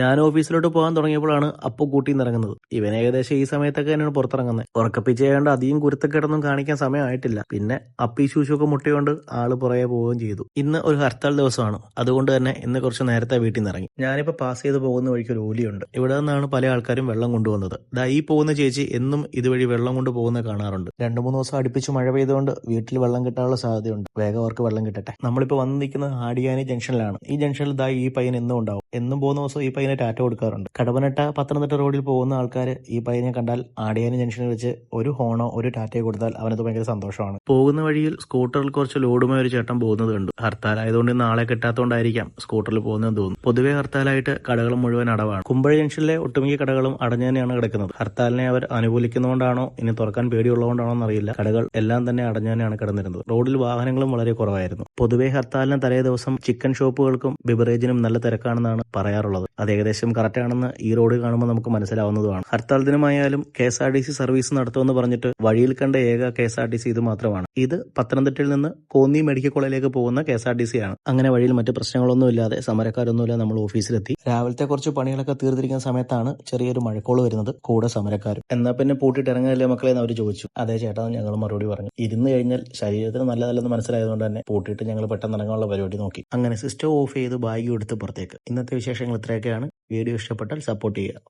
ഞാൻ ഓഫീസിലോട്ട് പോകാൻ തുടങ്ങിയപ്പോഴാണ് അപ്പു കൂട്ടിന്ന് ഇറങ്ങുന്നത്. ഇവൻ ഏകദേശം ഈ സമയത്തൊക്കെ തന്നെയാണ് പുറത്തിറങ്ങുന്നത്. ഉറക്കപ്പിച്ചയാണ്ട് അധികം കുരുത്തക്കേടൊന്നും കാണിക്കാൻ സമയമായിട്ടില്ല. പിന്നെ അപ്പി ശൂശൊക്കെ മുട്ടിക്കൊണ്ട് ആള് പുറകെ പോവുകയും ചെയ്തു. ഇന്ന് ഒരു ഹർത്താൽ ദിവസമാണ്. അതുകൊണ്ട് തന്നെ ഇന്ന് കുറച്ച് നേരത്തെ വീട്ടിൽ നിന്ന് ഇറങ്ങി. ഞാനിപ്പോൾ പാസ് ചെയ്ത് പോകുന്ന വഴിക്ക് ഒരു ഓലിയുണ്ട്. ഇവിടെ നിന്നാണ് പല ആൾക്കാരും വെള്ളം കൊണ്ടുവന്നത്. ദാ ഈ പോകുന്ന ചേച്ചി എന്നും ഇതുവഴി വെള്ളം കൊണ്ട് പോകുന്നത് കാണാറുണ്ട്. 2-3 ദിവസം അടുപ്പിച്ച് മഴ പെയ്തുകൊണ്ട് വീട്ടിൽ വെള്ളം കിട്ടാനുള്ള സാധ്യതയുണ്ട്. വേഗം അവർക്ക് വെള്ളം കിട്ടട്ടെ. നമ്മളിപ്പോൾ വന്ന് നിൽക്കുന്നത് ആടിയാനി ജംഗ്ഷനിലാണ്. ഈ ജംഗ്ഷനിൽ ദാ ഈ പയ്യൻ എന്നും ഉണ്ടാവും. എന്നും പോകുന്ന ദിവസം ഈ പയ്യനെ ടാറ്റ കൊടുക്കാറുണ്ട്. കടപ്പനട്ട പത്തനംതിട്ട റോഡിൽ പോകുന്ന ആൾക്കാർ ഈ പയ്യനെ കണ്ടാൽ ആടിയാനി ജംഗ്ഷനിൽ വെച്ച് ഒരു ഹോണോ ഒരു ടാറ്റയോ കൊടുത്താൽ അവനത് ഭയങ്കര സന്തോഷമാണ്. പോകുന്ന വഴിയിൽ സ്കൂട്ടറിൽ കുറച്ച് ലോഡുമായി ഒരു ചേട്ടൻ പോകുന്നത് കണ്ടു. ഹർത്താൽ ആയതുകൊണ്ട് ഇന്ന് ആളെ കിട്ടാത്തതുകൊണ്ടായിരിക്കാം സ്കൂട്ടറിൽ പോകുന്നതെന്ന് തോന്നുന്നു. പൊതുവെ ഹർത്താലായിട്ട് കടകൾ മുഴുവൻ അടവാണ്. കുമ്പഴ ജംഗ്ഷനിലെ ഒട്ടുമിക്ക കടകളും അടഞ്ഞു തന്നെയാണ് കിടക്കുന്നത്. ഹർത്താലിനെ അവർ അനുകൂലിക്കുന്നതുകൊണ്ടാണോ ഇനി തുറക്കാൻ പേടിയുള്ളതുകൊണ്ടാണോ എന്നറിയില്ല. കടകൾ എല്ലാം തന്നെ അടഞ്ഞു തന്നെയാണ് കിടന്നിരുന്നത്. റോഡിൽ വാഹനങ്ങളും വളരെ കുറവായിരുന്നു. പൊതുവെ ഹർത്താലിന് തലേ ദിവസം ചിക്കൻ ഷോപ്പുകൾക്കും ബിവറേജിനും നല്ല തിരക്കാണെന്നാണ് പറയാറുള്ളത്. അത് ഏകദേശം കറക്റ്റ് ആണെന്ന് ഈ റോഡ് കാണുമ്പോൾ നമുക്ക് മനസ്സിലാവുന്നതുമാണ്. ഹർത്താൽ ദിനമായാലും KSRTC സർവീസ് നടത്തുമെന്ന് പറഞ്ഞിട്ട് വഴിയിൽ കണ്ട ഏക KSRTC ഇത് മാത്രമാണ്. ഇത് പത്തനംതിട്ടയിൽ നിന്ന് കോന്നി മെഡിക്കൽ കോളേജിലേക്ക് പോകുന്ന KSRTC ആണ്. അങ്ങനെ വഴിയിൽ മറ്റു പ്രശ്നങ്ങളൊന്നും ഇല്ലാതെ സമരക്കാരൊന്നുമില്ല നമ്മൾ ഓഫീസിലെത്തി. രാവിലത്തെ കുറച്ച് പണികളൊക്കെ തീർത്തിരിക്കുന്ന സമയത്താണ് ചെറിയൊരു മഴക്കോള് വരുന്നത്. കൂടെ സമരക്കാരും. എന്നാ പിന്നെ പൂട്ടിട്ട് ഇറങ്ങാനല്ലേ മക്കളെ എന്ന് അവർ ചോദിച്ചു. അതേ ചേട്ടാ ഞങ്ങൾ മറുപടി പറഞ്ഞു. ഇരുന്ന് കഴിഞ്ഞാൽ ശരീരത്തിന് നല്ലതല്ലെന്ന് മനസ്സിലായതുകൊണ്ട് തന്നെ പൂട്ടിയിട്ട് ഞങ്ങൾ പെട്ടെന്ന് ഇറങ്ങാനുള്ള പരിപാടി നോക്കി. അങ്ങനെ സിസ്റ്റം ഓഫ് ചെയ്ത് ബാഗ് എടുത്ത് പുറത്തേക്ക്. ഇന്നത്തെ വിശേഷങ്ങൾ ഇത്രയൊക്കെയാണ്. വീഡിയോ ഇഷ്ടപ്പെട്ടാൽ സപ്പോർട്ട് ചെയ്യുക.